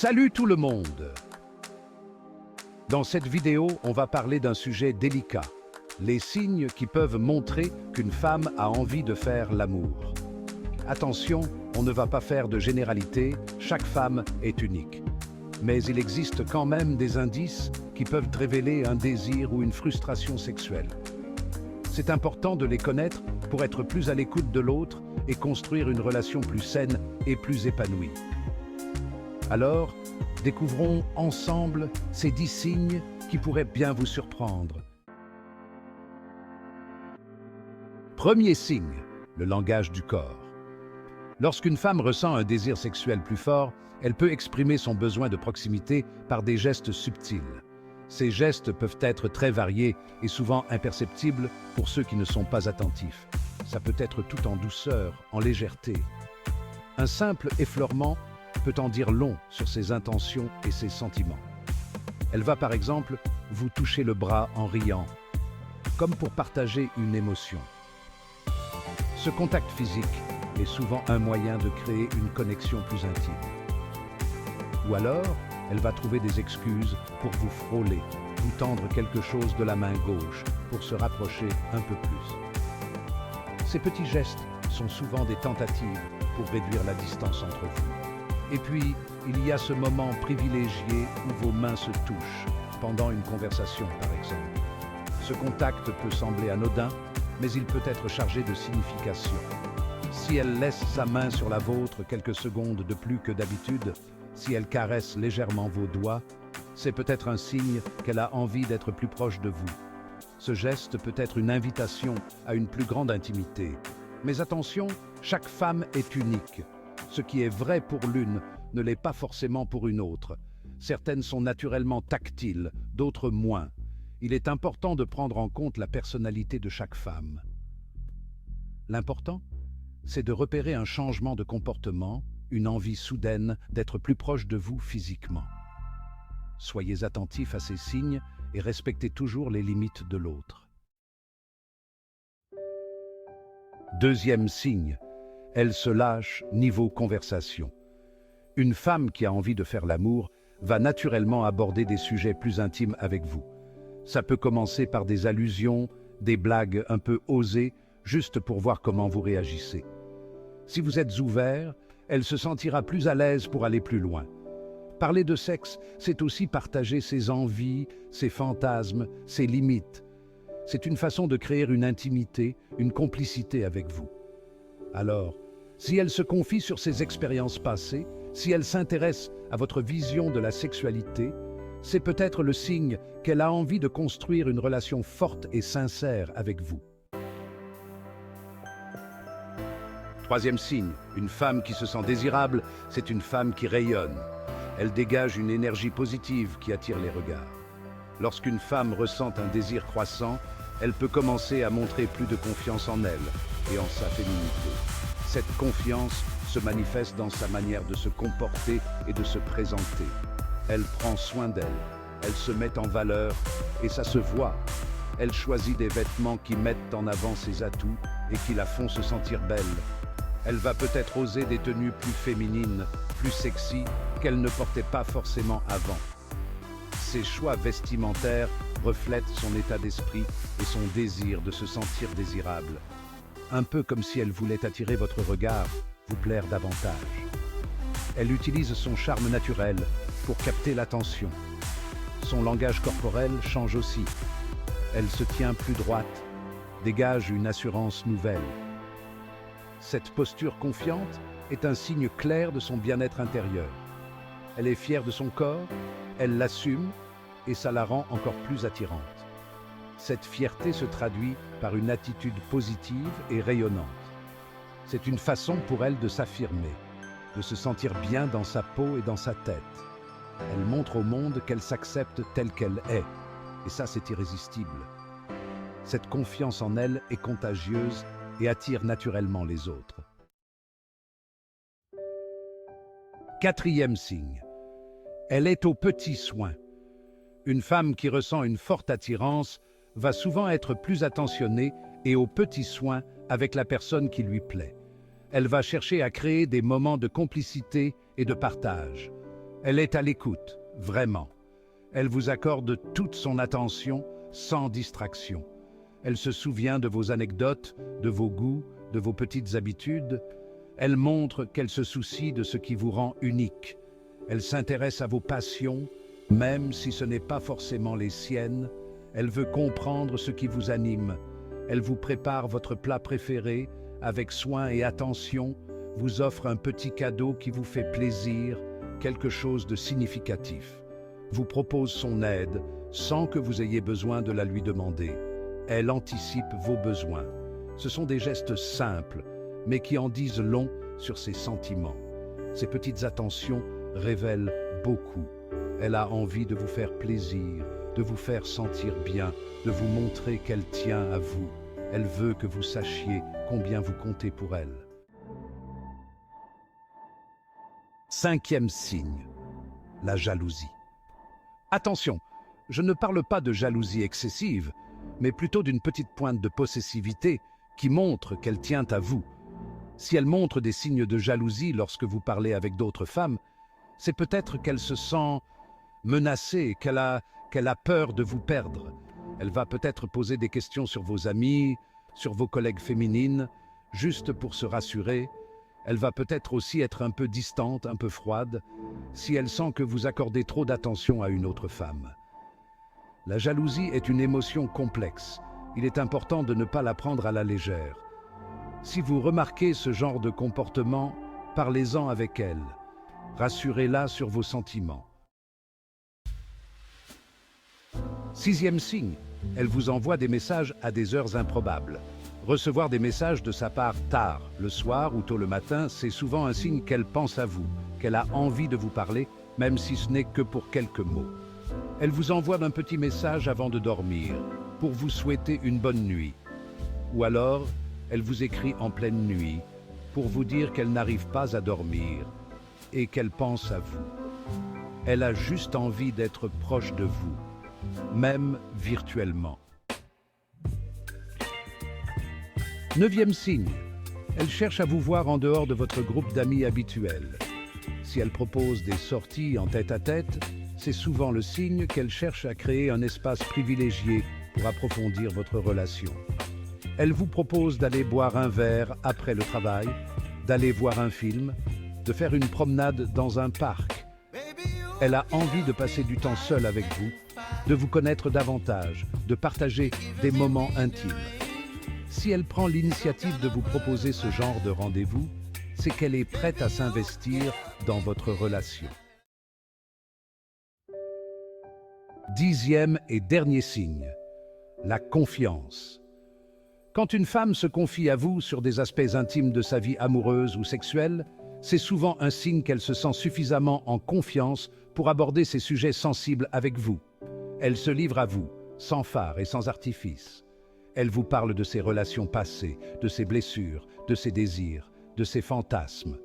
Salut tout le monde! Dans cette vidéo, on va parler d'un sujet délicat, les signes qui peuvent montrer qu'une femme a envie de faire l'amour. Attention, on ne va pas faire de généralité, chaque femme est unique. Mais il existe quand même des indices qui peuvent révéler un désir ou une frustration sexuelle. C'est important de les connaître pour être plus à l'écoute de l'autre et construire une relation plus saine et plus épanouie. Alors, découvrons ensemble ces 10 signes qui pourraient bien vous surprendre. Premier signe, le langage du corps. Lorsqu'une femme ressent un désir sexuel plus fort, elle peut exprimer son besoin de proximité par des gestes subtils. Ces gestes peuvent être très variés et souvent imperceptibles pour ceux qui ne sont pas attentifs. Ça peut être tout en douceur, en légèreté. Un simple effleurement peut en dire long sur ses intentions et ses sentiments. Elle va par exemple vous toucher le bras en riant, comme pour partager une émotion. Ce contact physique est souvent un moyen de créer une connexion plus intime. Ou alors, elle va trouver des excuses pour vous frôler, vous tendre quelque chose de la main gauche pour se rapprocher un peu plus. Ces petits gestes sont souvent des tentatives pour réduire la distance entre vous. Et puis, il y a ce moment privilégié où vos mains se touchent, pendant une conversation par exemple. Ce contact peut sembler anodin, mais il peut être chargé de signification. Si elle laisse sa main sur la vôtre quelques secondes de plus que d'habitude, si elle caresse légèrement vos doigts, c'est peut-être un signe qu'elle a envie d'être plus proche de vous. Ce geste peut être une invitation à une plus grande intimité. Mais attention, chaque femme est unique. Ce qui est vrai pour l'une ne l'est pas forcément pour une autre. Certaines sont naturellement tactiles, d'autres moins. Il est important de prendre en compte la personnalité de chaque femme. L'important, c'est de repérer un changement de comportement, une envie soudaine d'être plus proche de vous physiquement. Soyez attentifs à ces signes et respectez toujours les limites de l'autre. Deuxième signe, elle se lâche niveau conversation. Une femme qui a envie de faire l'amour va naturellement aborder des sujets plus intimes avec vous. Ça peut commencer par des allusions, des blagues un peu osées, juste pour voir comment vous réagissez. Si vous êtes ouvert, elle se sentira plus à l'aise pour aller plus loin. Parler de sexe, c'est aussi partager ses envies, ses fantasmes, ses limites. C'est une façon de créer une intimité, une complicité avec vous. Alors, si elle se confie sur ses expériences passées, si elle s'intéresse à votre vision de la sexualité, c'est peut-être le signe qu'elle a envie de construire une relation forte et sincère avec vous. Troisième signe, une femme qui se sent désirable, c'est une femme qui rayonne. Elle dégage une énergie positive qui attire les regards. Lorsqu'une femme ressent un désir croissant, elle peut commencer à montrer plus de confiance en elle et en sa féminité. Cette confiance se manifeste dans sa manière de se comporter et de se présenter. Elle prend soin d'elle, elle se met en valeur et ça se voit. Elle choisit des vêtements qui mettent en avant ses atouts et qui la font se sentir belle. Elle va peut-être oser des tenues plus féminines, plus sexy, qu'elle ne portait pas forcément avant. Ses choix vestimentaires reflètent son état d'esprit et son désir de se sentir désirable. Un peu comme si elle voulait attirer votre regard, vous plaire davantage. Elle utilise son charme naturel pour capter l'attention. Son langage corporel change aussi. Elle se tient plus droite, dégage une assurance nouvelle. Cette posture confiante est un signe clair de son bien-être intérieur. Elle est fière de son corps, elle l'assume et ça la rend encore plus attirante. Cette fierté se traduit par une attitude positive et rayonnante. C'est une façon pour elle de s'affirmer, de se sentir bien dans sa peau et dans sa tête. Elle montre au monde qu'elle s'accepte telle qu'elle est, et ça c'est irrésistible. Cette confiance en elle est contagieuse et attire naturellement les autres. Quatrième signe, elle est aux petits soins. Une femme qui ressent une forte attirance va souvent être plus attentionnée et aux petits soins avec la personne qui lui plaît. Elle va chercher à créer des moments de complicité et de partage. Elle est à l'écoute, vraiment. Elle vous accorde toute son attention, sans distraction. Elle se souvient de vos anecdotes, de vos goûts, de vos petites habitudes. Elle montre qu'elle se soucie de ce qui vous rend unique. Elle s'intéresse à vos passions, même si ce n'est pas forcément les siennes. Elle veut comprendre ce qui vous anime. Elle vous prépare votre plat préféré avec soin et attention, vous offre un petit cadeau qui vous fait plaisir, quelque chose de significatif. Vous propose son aide sans que vous ayez besoin de la lui demander. Elle anticipe vos besoins. Ce sont des gestes simples, mais qui en disent long sur ses sentiments. Ces petites attentions révèlent beaucoup. Elle a envie de vous faire plaisir, de vous faire sentir bien, de vous montrer qu'elle tient à vous. Elle veut que vous sachiez combien vous comptez pour elle. 5e signe, la jalousie. Attention, je ne parle pas de jalousie excessive, mais plutôt d'une petite pointe de possessivité qui montre qu'elle tient à vous. Si elle montre des signes de jalousie lorsque vous parlez avec d'autres femmes, c'est peut-être qu'elle se sent menacée, qu'elle a peur de vous perdre. Elle va peut-être poser des questions sur vos amis, sur vos collègues féminines, juste pour se rassurer. Elle va peut-être aussi être un peu distante, un peu froide, si elle sent que vous accordez trop d'attention à une autre femme. La jalousie est une émotion complexe. Il est important de ne pas la prendre à la légère. Si vous remarquez ce genre de comportement, parlez-en avec elle. Rassurez-la sur vos sentiments. 6e signe, elle vous envoie des messages à des heures improbables. Recevoir des messages de sa part tard, le soir ou tôt le matin, c'est souvent un signe qu'elle pense à vous, qu'elle a envie de vous parler, même si ce n'est que pour quelques mots. Elle vous envoie un petit message avant de dormir, pour vous souhaiter une bonne nuit. Ou alors, elle vous écrit en pleine nuit, pour vous dire qu'elle n'arrive pas à dormir et qu'elle pense à vous. Elle a juste envie d'être proche de vous, même virtuellement. 9e signe, elle cherche à vous voir en dehors de votre groupe d'amis habituel. Si elle propose des sorties en tête-à-tête, c'est souvent le signe qu'elle cherche à créer un espace privilégié pour approfondir votre relation. Elle vous propose d'aller boire un verre après le travail, d'aller voir un film, de faire une promenade dans un parc. Elle a envie de passer du temps seule avec vous, de vous connaître davantage, de partager des moments intimes. Si elle prend l'initiative de vous proposer ce genre de rendez-vous, c'est qu'elle est prête à s'investir dans votre relation. 10e et dernier signe, la confiance. Quand une femme se confie à vous sur des aspects intimes de sa vie amoureuse ou sexuelle, c'est souvent un signe qu'elle se sent suffisamment en confiance pour aborder ces sujets sensibles avec vous. Elle se livre à vous, sans phare et sans artifice. Elle vous parle de ses relations passées, de ses blessures, de ses désirs, de ses fantasmes.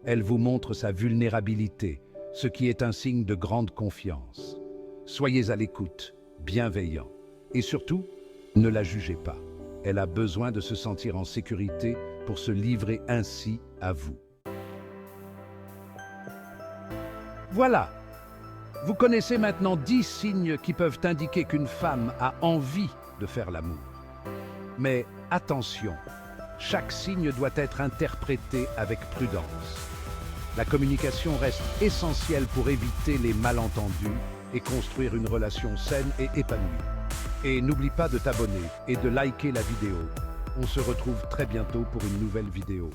Elle vous montre sa vulnérabilité, ce qui est un signe de grande confiance. Soyez à l'écoute, bienveillant. Et surtout, ne la jugez pas. Elle a besoin de se sentir en sécurité pour se livrer ainsi à vous. Voilà, vous connaissez maintenant 10 signes qui peuvent indiquer qu'une femme a envie de faire l'amour. Mais attention, chaque signe doit être interprété avec prudence. La communication reste essentielle pour éviter les malentendus et construire une relation saine et épanouie. Et n'oublie pas de t'abonner et de liker la vidéo. On se retrouve très bientôt pour une nouvelle vidéo.